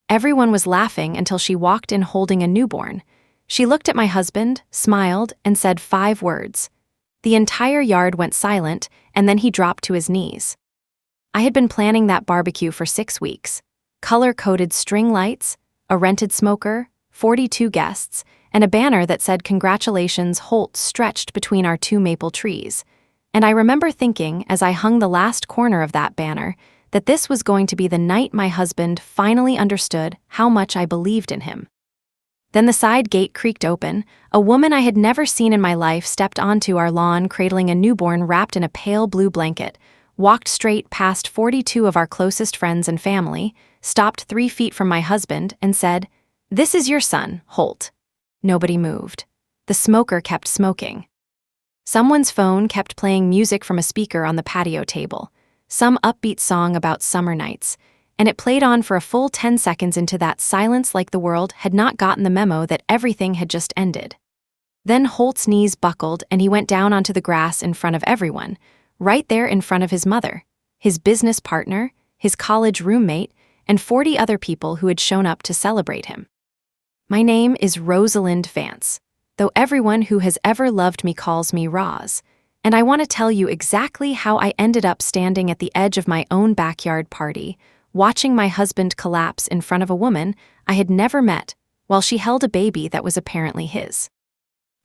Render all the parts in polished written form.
Everyone was laughing until she walked in holding a newborn. She looked at my husband, smiled, and said 5 words. The entire yard went silent, and then he dropped to his knees. I had been planning that barbecue for 6 weeks. Color-coded string lights, a rented smoker, 42 guests, and a banner that said "Congratulations, Holt" stretched between our 2 maple trees. And I remember thinking, as I hung the last corner of that banner, that this was going to be the night my husband finally understood how much I believed in him. Then the side gate creaked open. A woman I had never seen in my life stepped onto our lawn cradling a newborn wrapped in a pale blue blanket, walked straight past 42 of our closest friends and family, stopped 3 feet from my husband, and said, "This is your son, Holt." Nobody moved. The smoker kept smoking. Someone's phone kept playing music from a speaker on the patio table, some upbeat song about summer nights, and it played on for a full 10 seconds into that silence, like the world had not gotten the memo that everything had just ended. Then Holt's knees buckled and he went down onto the grass in front of everyone, right there in front of his mother, his business partner, his college roommate, and 40 other people who had shown up to celebrate him. My name is Rosalind Vance, though everyone who has ever loved me calls me Roz, and I want to tell you exactly how I ended up standing at the edge of my own backyard party, watching my husband collapse in front of a woman I had never met while she held a baby that was apparently his.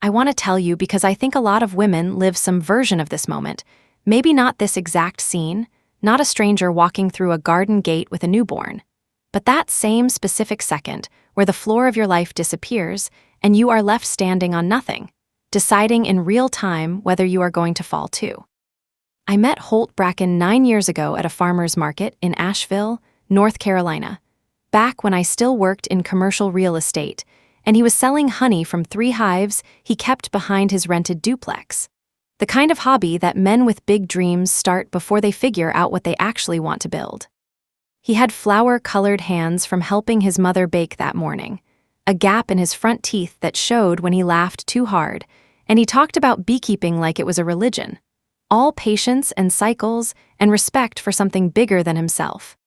I want to tell you because I think a lot of women live some version of this moment, maybe not this exact scene, not a stranger walking through a garden gate with a newborn, but that same specific second where the floor of your life disappears and you are left standing on nothing, deciding in real time whether you are going to fall too. I met Holt Bracken 9 years ago at a farmer's market in Asheville, North Carolina, back when I still worked in commercial real estate, and he was selling honey from 3 hives he kept behind his rented duplex. The kind of hobby that men with big dreams start before they figure out what they actually want to build. He had flour-colored hands from helping his mother bake that morning, a gap in his front teeth that showed when he laughed too hard, and he talked about beekeeping like it was a religion. All patience and cycles and respect for something bigger than himself.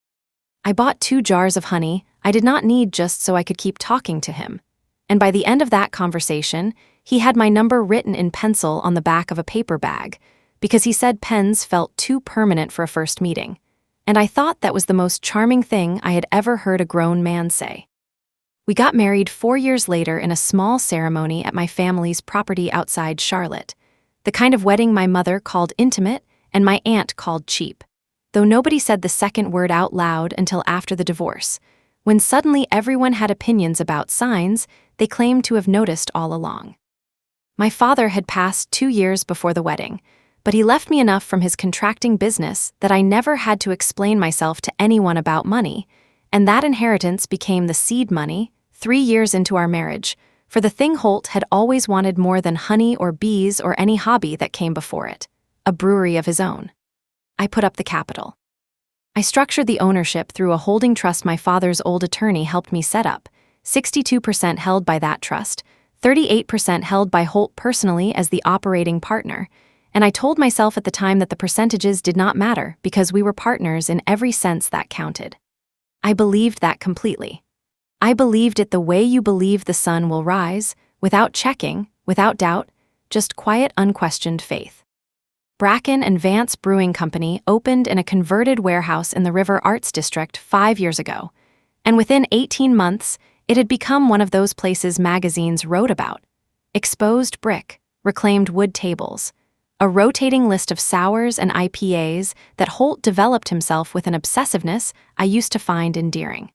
I bought 2 jars of honey I did not need just so I could keep talking to him, and by the end of that conversation, he had my number written in pencil on the back of a paper bag, because he said pens felt too permanent for a first meeting, and I thought that was the most charming thing I had ever heard a grown man say. We got married 4 years later in a small ceremony at my family's property outside Charlotte, the kind of wedding my mother called intimate and my aunt called cheap, though nobody said the second word out loud until after the divorce, when suddenly everyone had opinions about signs they claimed to have noticed all along. My father had passed 2 years before the wedding, but he left me enough from his contracting business that I never had to explain myself to anyone about money, and that inheritance became the seed money 3 years into our marriage, for the thing Holt had always wanted more than honey or bees or any hobby that came before it, a brewery of his own. I put up the capital. I structured the ownership through a holding trust my father's old attorney helped me set up, 62% held by that trust, 38% held by Holt personally as the operating partner, and I told myself at the time that the percentages did not matter because we were partners in every sense that counted. I believed that completely. I believed it the way you believe the sun will rise, without checking, without doubt, just quiet, unquestioned faith. Bracken and Vance Brewing Company opened in a converted warehouse in the River Arts District 5 years ago, and within 18 months, it had become one of those places magazines wrote about. Exposed brick, reclaimed wood tables, a rotating list of sours and IPAs that Holt developed himself with an obsessiveness I used to find endearing.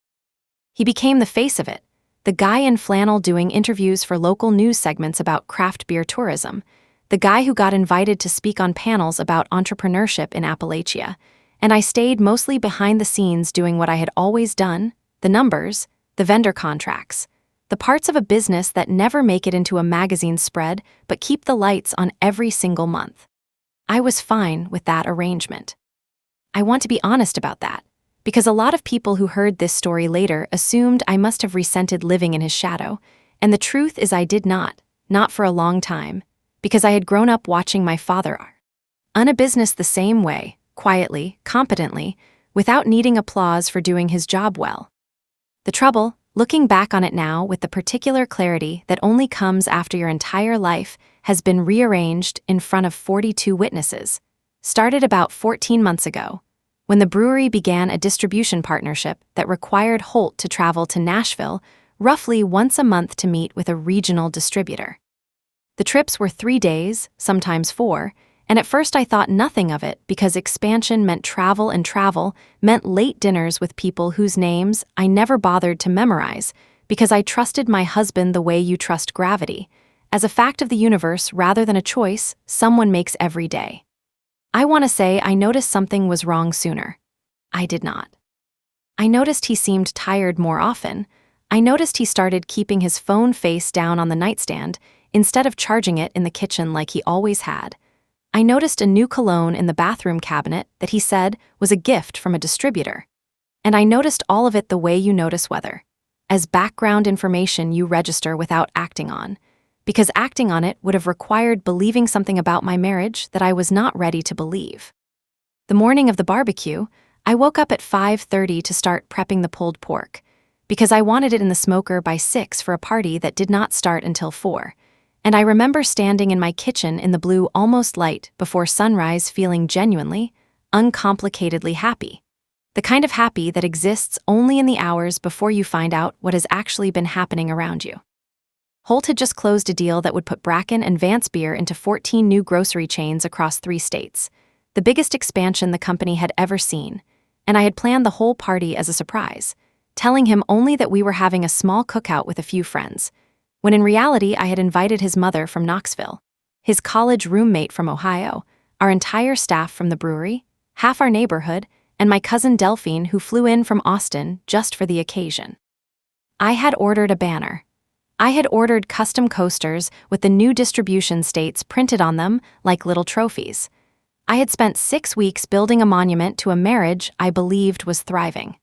He became the face of it, the guy in flannel doing interviews for local news segments about craft beer tourism, the guy who got invited to speak on panels about entrepreneurship in Appalachia, and I stayed mostly behind the scenes doing what I had always done, the numbers, the vendor contracts, the parts of a business that never make it into a magazine spread but keep the lights on every single month. I was fine with that arrangement. I want to be honest about that, because a lot of people who heard this story later assumed I must have resented living in his shadow, and the truth is I did not for a long time, because I had grown up watching my father run a business the same way, quietly, competently, without needing applause for doing his job well. The trouble, looking back on it now with the particular clarity that only comes after your entire life has been rearranged in front of 42 witnesses, started about 14 months ago, when the brewery began a distribution partnership that required Holt to travel to Nashville roughly once a month to meet with a regional distributor. The trips were 3 days, sometimes 4, and at first I thought nothing of it because expansion meant travel and travel meant late dinners with people whose names I never bothered to memorize because I trusted my husband the way you trust gravity, as a fact of the universe rather than a choice someone makes every day. I want to say I noticed something was wrong sooner. I did not. I noticed he seemed tired more often. I noticed he started keeping his phone face down on the nightstand instead of charging it in the kitchen like he always had. I noticed a new cologne in the bathroom cabinet that he said was a gift from a distributor. And I noticed all of it the way you notice weather, as background information you register without acting on, because acting on it would have required believing something about my marriage that I was not ready to believe. The morning of the barbecue, I woke up at 5:30 to start prepping the pulled pork, because I wanted it in the smoker by 6 for a party that did not start until 4. And I remember standing in my kitchen in the blue almost light before sunrise feeling genuinely, uncomplicatedly happy. The kind of happy that exists only in the hours before you find out what has actually been happening around you. Holt had just closed a deal that would put Bracken and Vance beer into 14 new grocery chains across 3 states, the biggest expansion the company had ever seen, and I had planned the whole party as a surprise, telling him only that we were having a small cookout with a few friends, when in reality I had invited his mother from Knoxville, his college roommate from Ohio, our entire staff from the brewery, half our neighborhood, and my cousin Delphine who flew in from Austin just for the occasion. I had ordered a banner. I had ordered custom coasters with the new distribution states printed on them like little trophies. I had spent 6 weeks building a monument to a marriage I believed was thriving.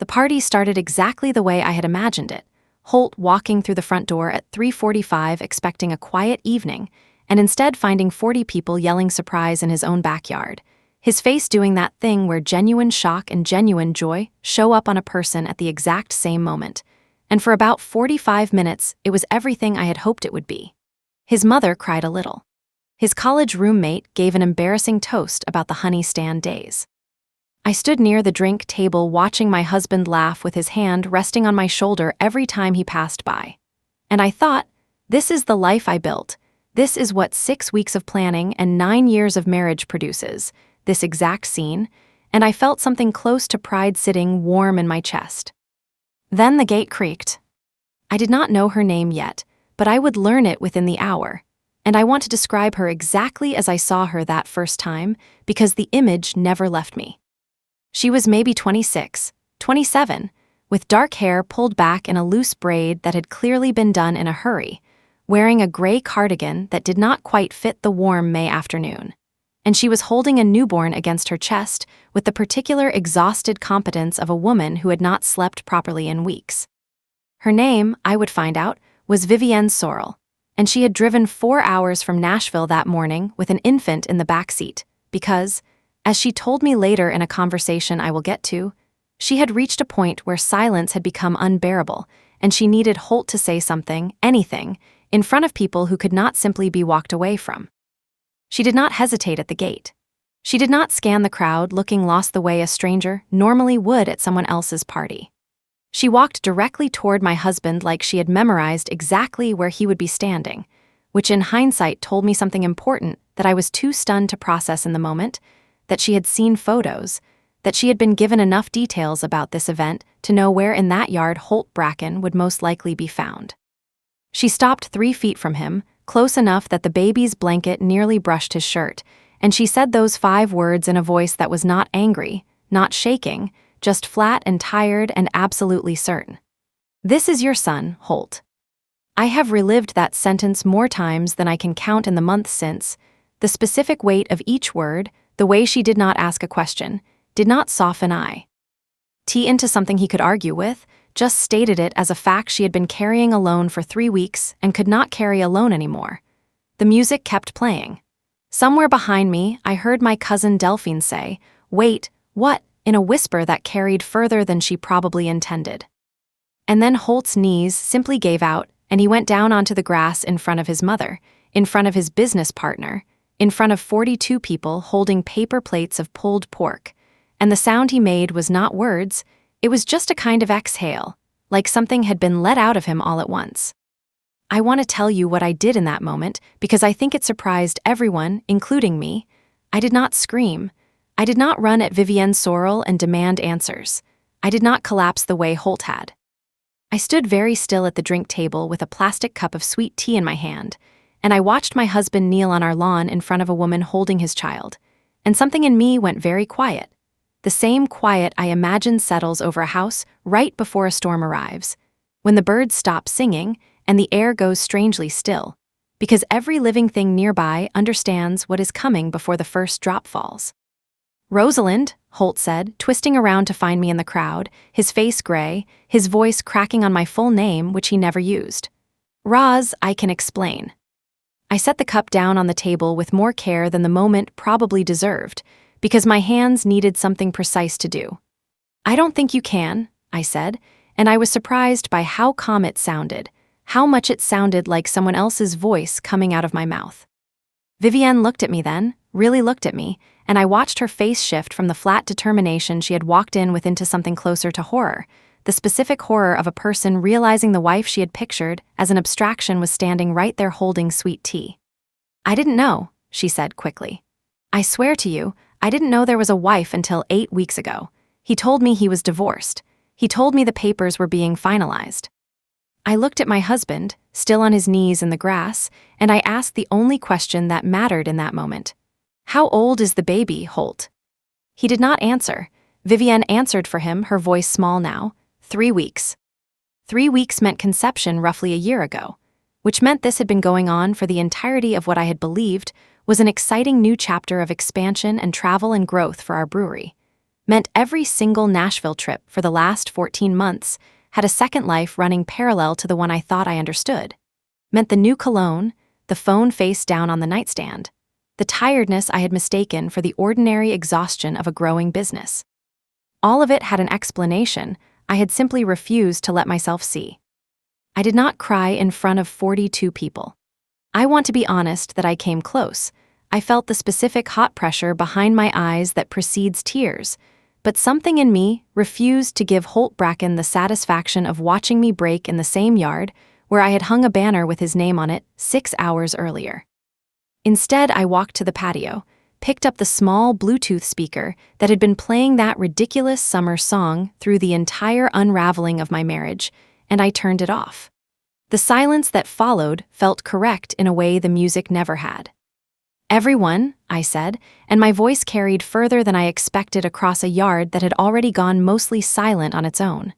The party started exactly the way I had imagined it, Holt walking through the front door at 3:45 expecting a quiet evening, and instead finding 40 people yelling surprise in his own backyard, his face doing that thing where genuine shock and genuine joy show up on a person at the exact same moment. And for about 45 minutes, it was everything I had hoped it would be. His mother cried a little. His college roommate gave an embarrassing toast about the honey stand days. I stood near the drink table watching my husband laugh with his hand resting on my shoulder every time he passed by. And I thought, this is the life I built. This is what 6 weeks of planning and 9 years of marriage produces, this exact scene, and I felt something close to pride sitting warm in my chest. Then the gate creaked. I did not know her name yet, but I would learn it within the hour, and I want to describe her exactly as I saw her that first time because the image never left me. She was maybe 26, 27, with dark hair pulled back in a loose braid that had clearly been done in a hurry, wearing a gray cardigan that did not quite fit the warm May afternoon. And she was holding a newborn against her chest with the particular exhausted competence of a woman who had not slept properly in weeks. Her name, I would find out, was Vivienne Sorrell, and she had driven 4 hours from Nashville that morning with an infant in the back seat because, as she told me later in a conversation I will get to, she had reached a point where silence had become unbearable and she needed Holt to say something, anything, in front of people who could not simply be walked away from. She did not hesitate at the gate. She did not scan the crowd looking lost the way a stranger normally would at someone else's party. She walked directly toward my husband like she had memorized exactly where he would be standing, which in hindsight told me something important that I was too stunned to process in the moment, that she had seen photos, that she had been given enough details about this event to know where in that yard Holt Bracken would most likely be found. She stopped 3 feet from him, close enough that the baby's blanket nearly brushed his shirt, and she said those 5 words in a voice that was not angry, not shaking, just flat and tired and absolutely certain. "This is your son, Holt." I have relived that sentence more times than I can count in the months since. The specific weight of each word, the way she did not ask a question, did not soften into something he could argue with, just stated it as a fact she had been carrying alone for 3 weeks and could not carry alone anymore. The music kept playing. Somewhere behind me, I heard my cousin Delphine say, "Wait, what?" in a whisper that carried further than she probably intended. And then Holt's knees simply gave out, and he went down onto the grass in front of his mother, in front of his business partner, in front of 42 people holding paper plates of pulled pork. And the sound he made was not words, it was just a kind of exhale, like something had been let out of him all at once. I want to tell you what I did in that moment because I think it surprised everyone, including me. I did not scream. I did not run at Vivienne Sorrell and demand answers. I did not collapse the way Holt had. I stood very still at the drink table with a plastic cup of sweet tea in my hand, and I watched my husband kneel on our lawn in front of a woman holding his child, and something in me went very quiet. The same quiet I imagine settles over a house right before a storm arrives, when the birds stop singing and the air goes strangely still, because every living thing nearby understands what is coming before the first drop falls. "Rosalind," Holt said, twisting around to find me in the crowd, his face gray, his voice cracking on my full name, which he never used. "Roz, I can explain." I set the cup down on the table with more care than the moment probably deserved, because my hands needed something precise to do. "I don't think you can," I said, and I was surprised by how calm it sounded, how much it sounded like someone else's voice coming out of my mouth. Vivienne looked at me then, really looked at me, and I watched her face shift from the flat determination she had walked in with into something closer to horror, the specific horror of a person realizing the wife she had pictured as an abstraction was standing right there holding sweet tea. "I didn't know," she said quickly. "I swear to you, I didn't know there was a wife until 8 weeks ago. He told me he was divorced. He told me the papers were being finalized." I looked at my husband, still on his knees in the grass, and I asked the only question that mattered in that moment. "How old is the baby, Holt?" He did not answer. Vivienne answered for him, her voice small now. 3 weeks. 3 weeks meant conception roughly a year ago, which meant this had been going on for the entirety of what I had believed was an exciting new chapter of expansion and travel and growth for our brewery. Meant every single Nashville trip for the last 14 months had a second life running parallel to the one I thought I understood. Meant the new cologne, the phone face down on the nightstand, the tiredness I had mistaken for the ordinary exhaustion of a growing business. All of it had an explanation I had simply refused to let myself see. I did not cry in front of 42 people. I want to be honest that I came close. I felt the specific hot pressure behind my eyes that precedes tears, but something in me refused to give Holt Bracken the satisfaction of watching me break in the same yard where I had hung a banner with his name on it 6 hours earlier. Instead, I walked to the patio, picked up the small Bluetooth speaker that had been playing that ridiculous summer song through the entire unraveling of my marriage, and I turned it off. The silence that followed felt correct in a way the music never had. "Everyone," I said, and my voice carried further than I expected across a yard that had already gone mostly silent on its own.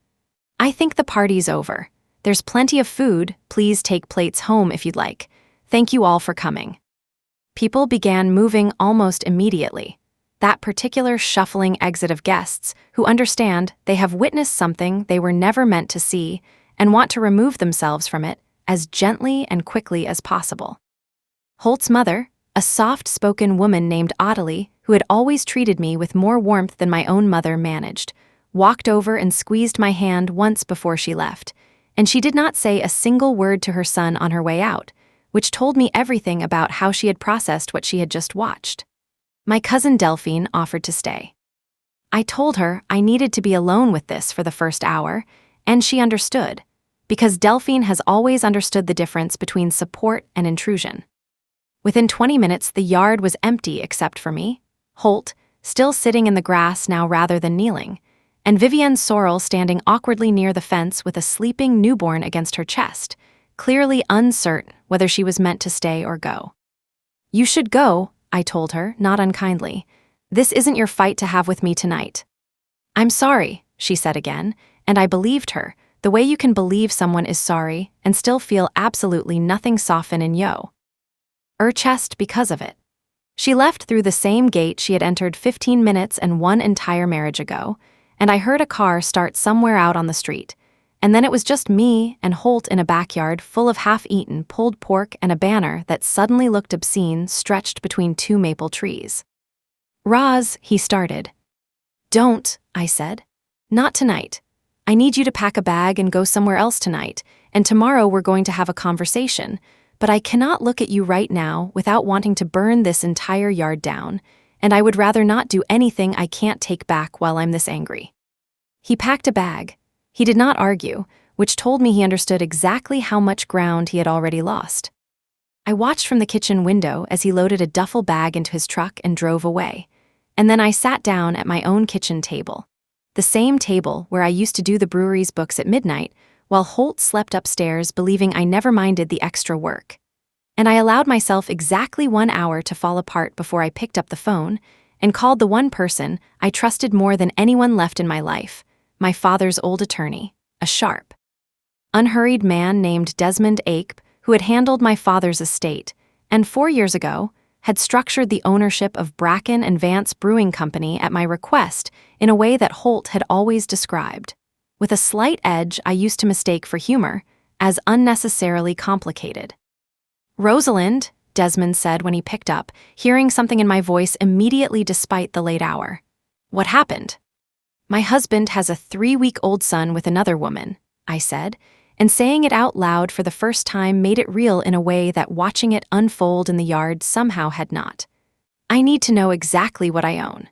"I think the party's over. There's plenty of food, please take plates home if you'd like. Thank you all for coming." People began moving almost immediately. That particular shuffling exit of guests who understand they have witnessed something they were never meant to see and want to remove themselves from it as gently and quickly as possible. Holt's mother, a soft-spoken woman named Audit, who had always treated me with more warmth than my own mother managed, walked over and squeezed my hand once before she left, and she did not say a single word to her son on her way out, which told me everything about how she had processed what she had just watched. My cousin Delphine offered to stay. I told her I needed to be alone with this for the first hour, and she understood, because Delphine has always understood the difference between support and intrusion. Within 20 minutes, the yard was empty except for me, Holt, still sitting in the grass now rather than kneeling, and Vivienne Sorrell standing awkwardly near the fence with a sleeping newborn against her chest, clearly uncertain whether she was meant to stay or go. "You should go," I told her, not unkindly. "This isn't your fight to have with me tonight." "I'm sorry," she said again, and I believed her, the way you can believe someone is sorry and still feel absolutely nothing soften in her chest because of it. She left through the same gate she had entered 15 minutes and one entire marriage ago, and I heard a car start somewhere out on the street, and then it was just me and Holt in a backyard full of half-eaten pulled pork and a banner that suddenly looked obscene stretched between 2 maple trees. "Roz," he started. "Don't," I said. "Not tonight. I need you to pack a bag and go somewhere else tonight, and tomorrow we're going to have a conversation, but I cannot look at you right now without wanting to burn this entire yard down, and I would rather not do anything I can't take back while I'm this angry." He packed a bag. He did not argue, which told me he understood exactly how much ground he had already lost. I watched from the kitchen window as he loaded a duffel bag into his truck and drove away, and then I sat down at my own kitchen table, the same table where I used to do the brewery's books at midnight, while Holt slept upstairs believing I never minded the extra work. And I allowed myself exactly 1 hour to fall apart before I picked up the phone and called the one person I trusted more than anyone left in my life, my father's old attorney, a sharp, unhurried man named Desmond Ape, who had handled my father's estate, and 4 years ago had structured the ownership of Bracken and Vance Brewing Company at my request in a way that Holt had always described, with a slight edge I used to mistake for humor, as unnecessarily complicated. "Rosalind," Desmond said when he picked up, hearing something in my voice immediately despite the late hour. "What happened?" "My husband has a 3-week-old son with another woman," I said, and saying it out loud for the first time made it real in a way that watching it unfold in the yard somehow had not. "I need to know exactly what I own."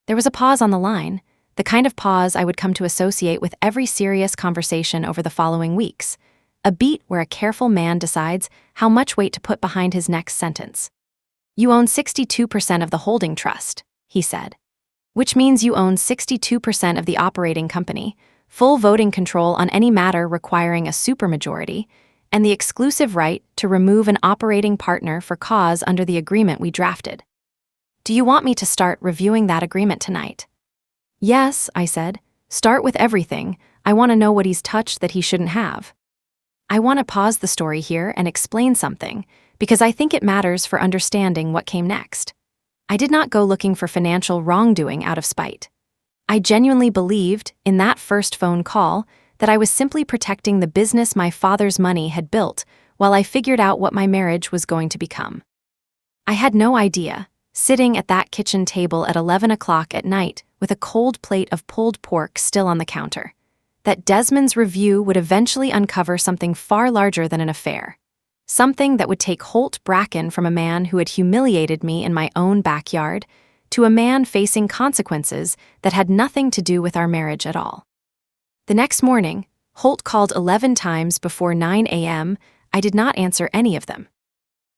There was a pause on the line, the kind of pause I would come to associate with every serious conversation over the following weeks, a beat where a careful man decides how much weight to put behind his next sentence. "You own 62% of the holding trust," he said, "which means you own 62% of the operating company, full voting control on any matter requiring a supermajority, and the exclusive right to remove an operating partner for cause under the agreement we drafted. Do you want me to start reviewing that agreement tonight?" "Yes," I said. "Start with everything. I want to know what he's touched that he shouldn't have." I want to pause the story here and explain something, because I think it matters for understanding what came next. I did not go looking for financial wrongdoing out of spite. I genuinely believed, in that first phone call, that I was simply protecting the business my father's money had built while I figured out what my marriage was going to become. I had no idea, sitting at that kitchen table at 11 o'clock at night with a cold plate of pulled pork still on the counter, that Desmond's review would eventually uncover something far larger than an affair. Something that would take Holt Bracken from a man who had humiliated me in my own backyard to a man facing consequences that had nothing to do with our marriage at all. The next morning, Holt called 11 times before 9 a.m. I did not answer any of them.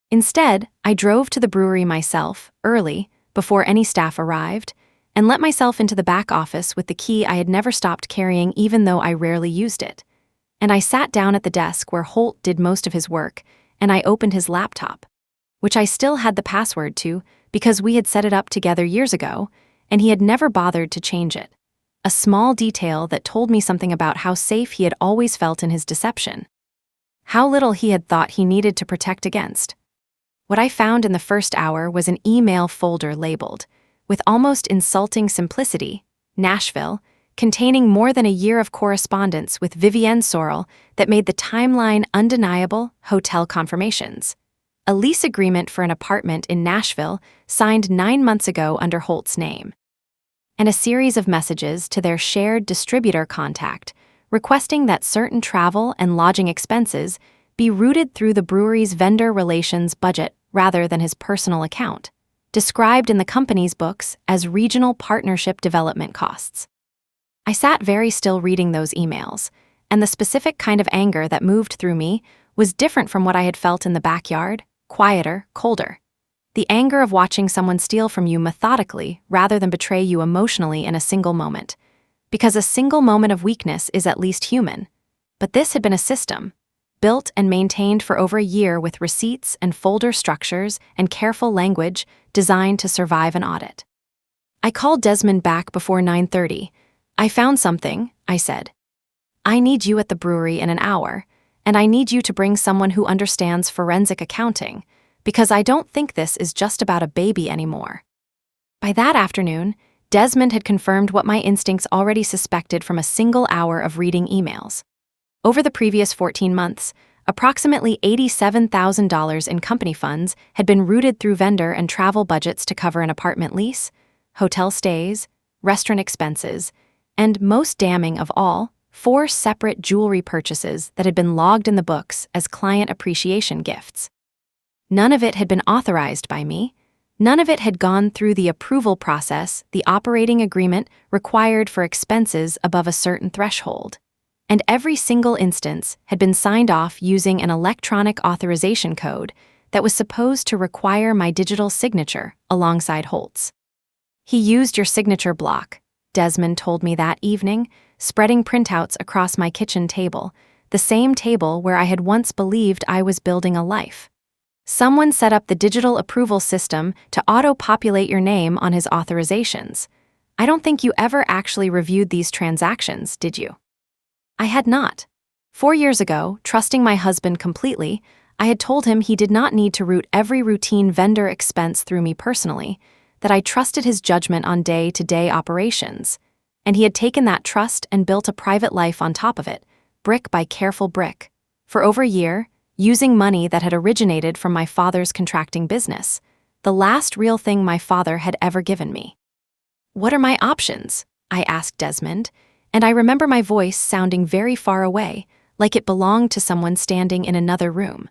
Instead, I drove to the brewery myself, early, before any staff arrived, and let myself into the back office with the key I had never stopped carrying even though I rarely used it. And I sat down at the desk where Holt did most of his work, and I opened his laptop, which I still had the password to because we had set it up together years ago, and he had never bothered to change it. A small detail that told me something about how safe he had always felt in his deception. How little he had thought he needed to protect against. What I found in the first hour was an email folder labeled, with almost insulting simplicity, Nashville, containing more than a year of correspondence with Vivienne that made the timeline undeniable hotel confirmations. A lease agreement for an apartment in Nashville signed 9 months ago under Holt's name, and a series of messages to their shared distributor contact requesting that certain travel and lodging expenses be routed through the brewery's vendor relations budget rather than his personal account, described in the company's books as regional partnership development costs. I sat very still reading those emails, and the specific kind of anger that moved through me was different from what I had felt in the backyard, quieter, colder. The anger of watching someone steal from you methodically rather than betray you emotionally in a single moment. Because a single moment of weakness is at least human. But this had been a system, built and maintained for over a year with receipts and folder structures and careful language designed to survive an audit. I called Desmond back before 9:30. "I found something," I said. "I need you at the brewery in an hour, and I need you to bring someone who understands forensic accounting, because I don't think this is just about a baby anymore." By that afternoon, Desmond had confirmed what my instincts already suspected from a single hour of reading emails. Over the previous 14 months, approximately $87,000 in company funds had been routed through vendor and travel budgets to cover an apartment lease, hotel stays, restaurant expenses, and, most damning of all, 4 separate jewelry purchases that had been logged in the books as client appreciation gifts. None of it had been authorized by me. None of it had gone through the approval process, the operating agreement required for expenses above a certain threshold. And every single instance had been signed off using an electronic authorization code that was supposed to require my digital signature alongside Holt's. "He used your signature block," Desmond told me that evening, spreading printouts across my kitchen table, the same table where I had once believed I was building a life. "Someone set up the digital approval system to auto-populate your name on his authorizations. I don't think you ever actually reviewed these transactions, did you?" I had not. 4 years ago, trusting my husband completely, I had told him he did not need to route every routine vendor expense through me personally, that I trusted his judgment on day-to-day operations. And he had taken that trust and built a private life on top of it, brick by careful brick. For over a year, using money that had originated from my father's contracting business, the last real thing my father had ever given me. "What are my options?" I asked Desmond, and I remember my voice sounding very far away, like it belonged to someone standing in another room.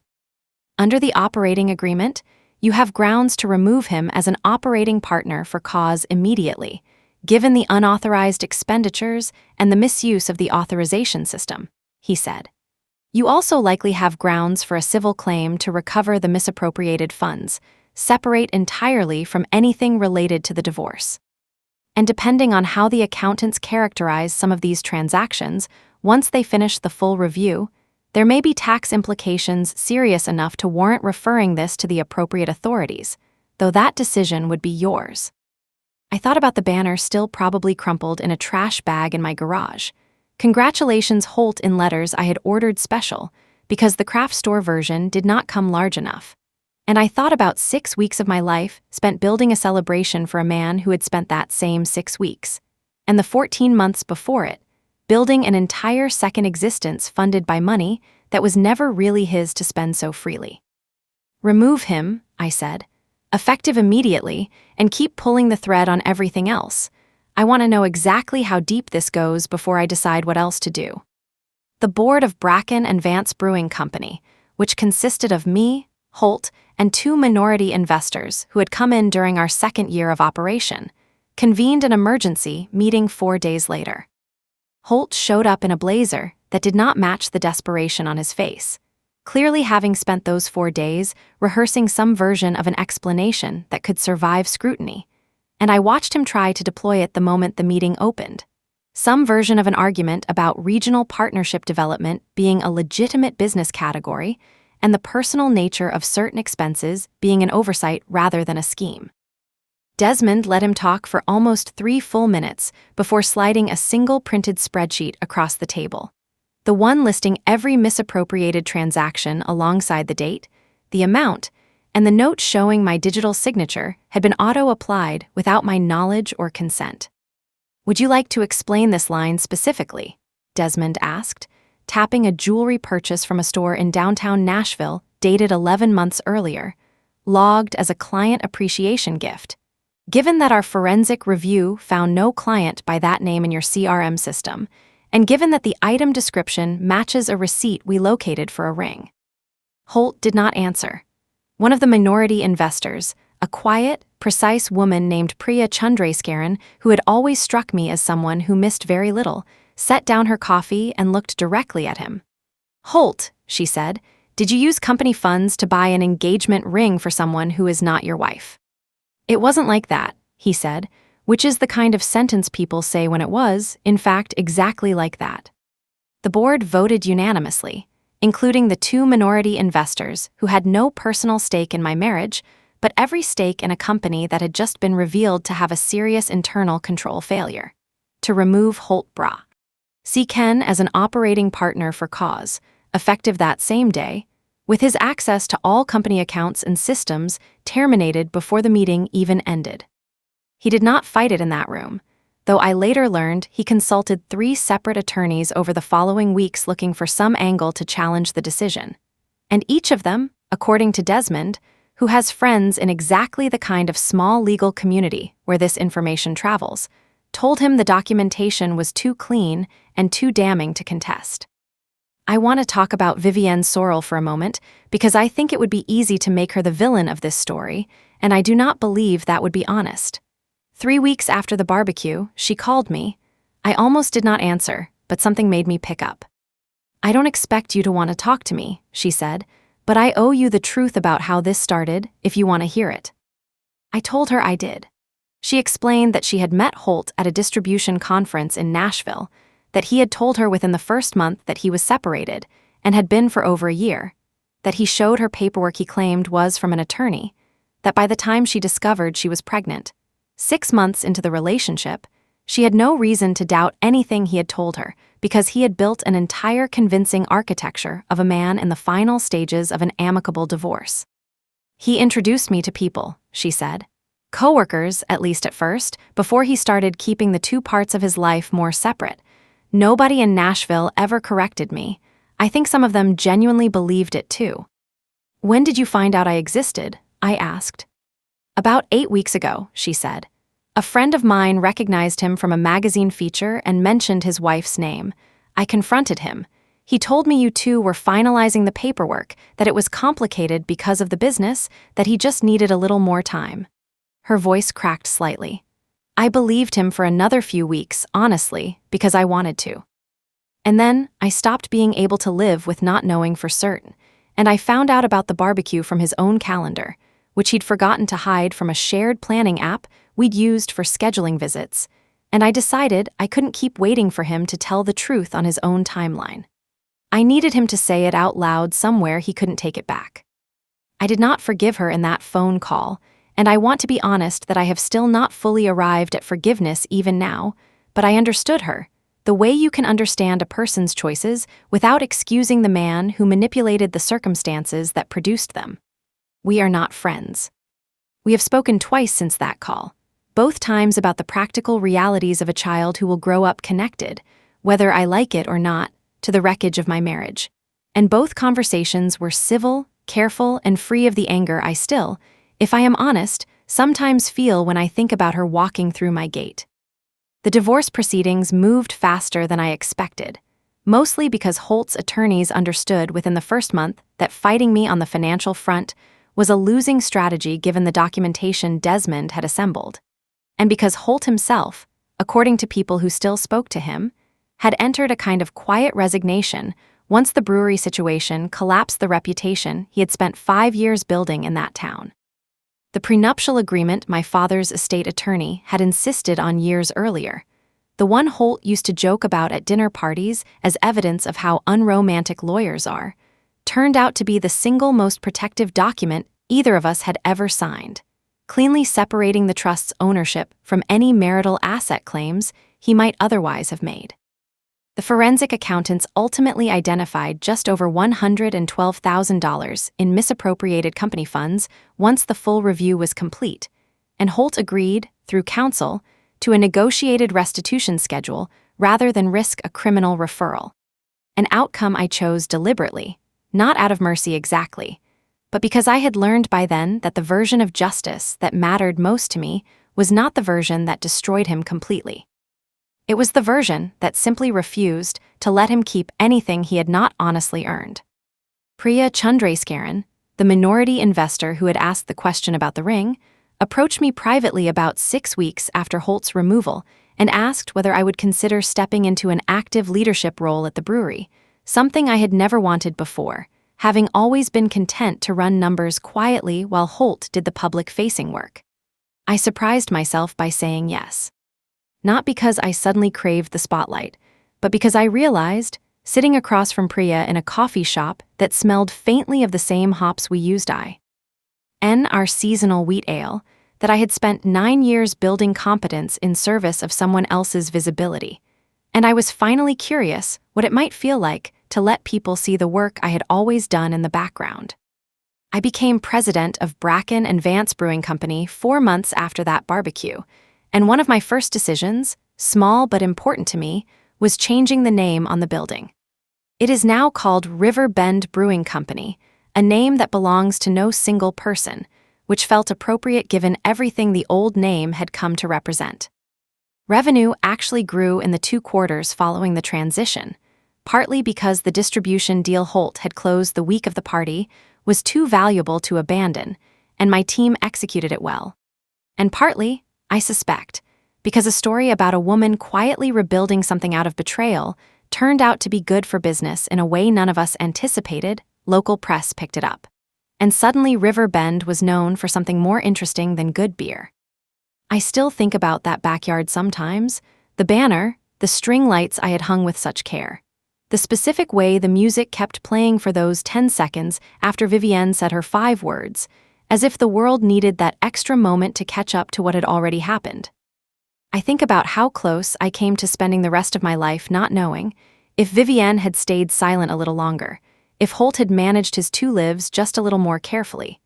"Under the operating agreement, you have grounds to remove him as an operating partner for cause immediately, given the unauthorized expenditures and the misuse of the authorization system," he said. "You also likely have grounds for a civil claim to recover the misappropriated funds, separate entirely from anything related to the divorce. And depending on how the accountants characterize some of these transactions, once they finish the full review, there may be tax implications serious enough to warrant referring this to the appropriate authorities, though that decision would be yours." I thought about the banner still probably crumpled in a trash bag in my garage. "Congratulations, Holt," in letters I had ordered special, because the craft store version did not come large enough. And I thought about 6 weeks of my life spent building a celebration for a man who had spent that same 6 weeks, and the 14 months before it, building an entire second existence funded by money that was never really his to spend so freely. "Remove him," I said, "effective immediately, and keep pulling the thread on everything else. I want to know exactly how deep this goes before I decide what else to do." The board of Bracken and Vance Brewing Company, which consisted of me, Holt, and 2 minority investors who had come in during our second year of operation, convened an emergency meeting 4 days later. Holt showed up in a blazer that did not match the desperation on his face, clearly having spent those 4 days rehearsing some version of an explanation that could survive scrutiny, and I watched him try to deploy it the moment the meeting opened. Some version of an argument about regional partnership development being a legitimate business category and the personal nature of certain expenses being an oversight rather than a scheme. Desmond let him talk for almost 3 full minutes before sliding a single printed spreadsheet across the table. The one listing every misappropriated transaction alongside the date, the amount, and the note showing my digital signature had been auto-applied without my knowledge or consent. "Would you like to explain this line specifically?" Desmond asked, tapping a jewelry purchase from a store in downtown Nashville dated 11 months earlier, logged as a client appreciation gift. "Given that our forensic review found no client by that name in your CRM system, and given that the item description matches a receipt we located for a ring." Holt did not answer. One of the minority investors, a quiet, precise woman named Priya Chandrasekaran, who had always struck me as someone who missed very little, set down her coffee and looked directly at him. "Holt," she said, "did you use company funds to buy an engagement ring for someone who is not your wife?" "It wasn't like that," he said, which is the kind of sentence people say when it was, in fact, exactly like that. The board voted unanimously, including the 2 minority investors who had no personal stake in my marriage, but every stake in a company that had just been revealed to have a serious internal control failure, to remove Holt Bra. See Ken as an operating partner for cause, effective that same day, with his access to all company accounts and systems terminated before the meeting even ended. He did not fight it in that room, though I later learned he consulted 3 separate attorneys over the following weeks looking for some angle to challenge the decision. And each of them, according to Desmond, who has friends in exactly the kind of small legal community where this information travels, told him the documentation was too clean and too damning to contest. I want to talk about Vivienne Sorrel for a moment because I think it would be easy to make her the villain of this story, and I do not believe that would be honest. 3 weeks after the barbecue, she called me. I almost did not answer, but something made me pick up. "I don't expect you to want to talk to me," she said, "but I owe you the truth about how this started if you want to hear it." I told her I did. She explained that she had met Holt at a distribution conference in Nashville, that he had told her within the first month that he was separated and had been for over a year, that he showed her paperwork he claimed was from an attorney, that by the time she discovered she was pregnant, 6 months into the relationship, she had no reason to doubt anything he had told her because he had built an entire convincing architecture of a man in the final stages of an amicable divorce. "He introduced me to people," she said. "Coworkers, at least at first, before he started keeping the two parts of his life more separate. Nobody in Nashville ever corrected me. I think some of them genuinely believed it too." "When did you find out I existed?" I asked. "About 8 weeks ago," she said. "A friend of mine recognized him from a magazine feature and mentioned his wife's name. I confronted him. He told me you two were finalizing the paperwork, that it was complicated because of the business, that he just needed a little more time." Her voice cracked slightly. I believed him for another few weeks, honestly, because I wanted to. And then I stopped being able to live with not knowing for certain, and I found out about the barbecue from his own calendar, which he'd forgotten to hide from a shared planning app we'd used for scheduling visits, and I decided I couldn't keep waiting for him to tell the truth on his own timeline. I needed him to say it out loud somewhere he couldn't take it back. I did not forgive her in that phone call, and I want to be honest that I have still not fully arrived at forgiveness even now, but I understood her, the way you can understand a person's choices without excusing the man who manipulated the circumstances that produced them. We are not friends. We have spoken twice since that call, both times about the practical realities of a child who will grow up connected, whether I like it or not, to the wreckage of my marriage. And both conversations were civil, careful, and free of the anger I still, if I am honest, sometimes feel when I think about her walking through my gate. The divorce proceedings moved faster than I expected, mostly because Holt's attorneys understood within the first month that fighting me on the financial front was a losing strategy given the documentation Desmond had assembled, and because Holt himself, according to people who still spoke to him, had entered a kind of quiet resignation once the brewery situation collapsed the reputation he had spent 5 years building in that town. The prenuptial agreement my father's estate attorney had insisted on years earlier, the one Holt used to joke about at dinner parties as evidence of how unromantic lawyers are, turned out to be the single most protective document either of us had ever signed, cleanly separating the trust's ownership from any marital asset claims he might otherwise have made. The forensic accountants ultimately identified just over $112,000 in misappropriated company funds once the full review was complete, and Holt agreed, through counsel, to a negotiated restitution schedule rather than risk a criminal referral. An outcome I chose deliberately, not out of mercy exactly, but because I had learned by then that the version of justice that mattered most to me was not the version that destroyed him completely. It was the version that simply refused to let him keep anything he had not honestly earned. Priya Chandrasekaran, the minority investor who had asked the question about the ring, approached me privately about 6 weeks after Holt's removal and asked whether I would consider stepping into an active leadership role at the brewery, something I had never wanted before, having always been content to run numbers quietly while Holt did the public-facing work. I surprised myself by saying yes. Not because I suddenly craved the spotlight, but because I realized, sitting across from Priya in a coffee shop that smelled faintly of the same hops we used our seasonal wheat ale, that I had spent 9 years building competence in service of someone else's visibility, and I was finally curious what it might feel like to let people see the work I had always done in the background. I became president of Bracken and Vance Brewing Company 4 months after that barbecue, and one of my first decisions, small but important to me, was changing the name on the building. It is now called River Bend Brewing Company, a name that belongs to no single person, which felt appropriate given everything the old name had come to represent. Revenue actually grew in the 2 quarters following the transition, partly because the distribution deal Holt had closed the week of the party was too valuable to abandon, and my team executed it well. And partly, I suspect, because a story about a woman quietly rebuilding something out of betrayal turned out to be good for business in a way none of us anticipated. Local press picked it up. And suddenly River Bend was known for something more interesting than good beer. I still think about that backyard sometimes, the banner, the string lights I had hung with such care, the specific way the music kept playing for those 10 seconds after Vivienne said her 5 words, as if the world needed that extra moment to catch up to what had already happened. I think about how close I came to spending the rest of my life not knowing if Vivienne had stayed silent a little longer, if Holt had managed his 2 lives just a little more carefully.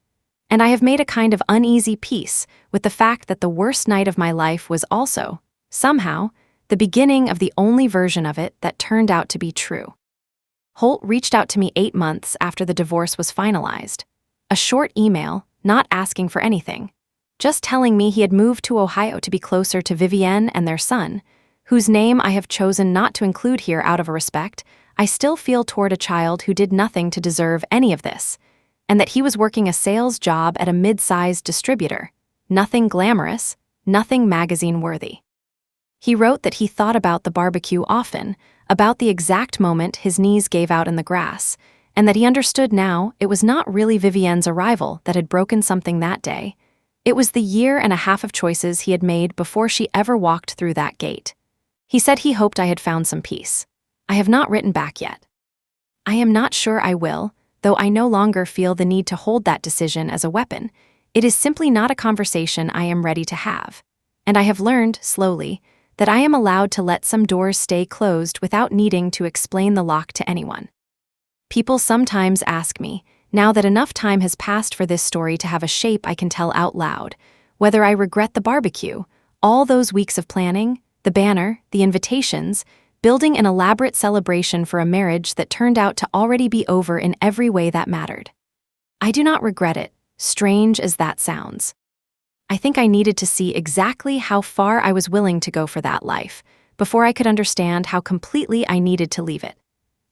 And I have made a kind of uneasy peace with the fact that the worst night of my life was also, somehow, the beginning of the only version of it that turned out to be true. Holt reached out to me 8 months after the divorce was finalized. A short email, not asking for anything, just telling me he had moved to Ohio to be closer to Vivienne and their son, whose name I have chosen not to include here out of a respect I still feel toward a child who did nothing to deserve any of this, and that he was working a sales job at a mid-sized distributor, nothing glamorous, nothing magazine-worthy. He wrote that he thought about the barbecue often, about the exact moment his knees gave out in the grass, and that he understood now it was not really Vivienne's arrival that had broken something that day. It was the 1.5 years of choices he had made before she ever walked through that gate. He said he hoped I had found some peace. I have not written back yet. I am not sure I will, though I no longer feel the need to hold that decision as a weapon. It is simply not a conversation I am ready to have. And I have learned, slowly, that I am allowed to let some doors stay closed without needing to explain the lock to anyone. People sometimes ask me, now that enough time has passed for this story to have a shape I can tell out loud, whether I regret the barbecue, all those weeks of planning, the banner, the invitations, building an elaborate celebration for a marriage that turned out to already be over in every way that mattered. I do not regret it, strange as that sounds. I think I needed to see exactly how far I was willing to go for that life, before I could understand how completely I needed to leave it.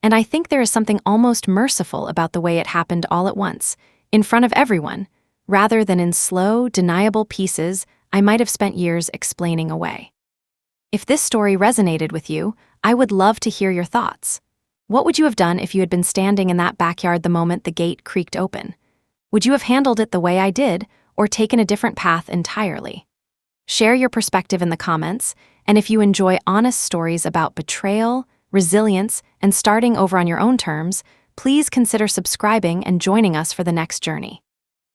And I think there is something almost merciful about the way it happened all at once, in front of everyone, rather than in slow, deniable pieces I might have spent years explaining away. If this story resonated with you, I would love to hear your thoughts. What would you have done if you had been standing in that backyard the moment the gate creaked open? Would you have handled it the way I did, or taken a different path entirely? Share your perspective in the comments, and if you enjoy honest stories about betrayal, resilience, and starting over on your own terms, please consider subscribing and joining us for the next journey.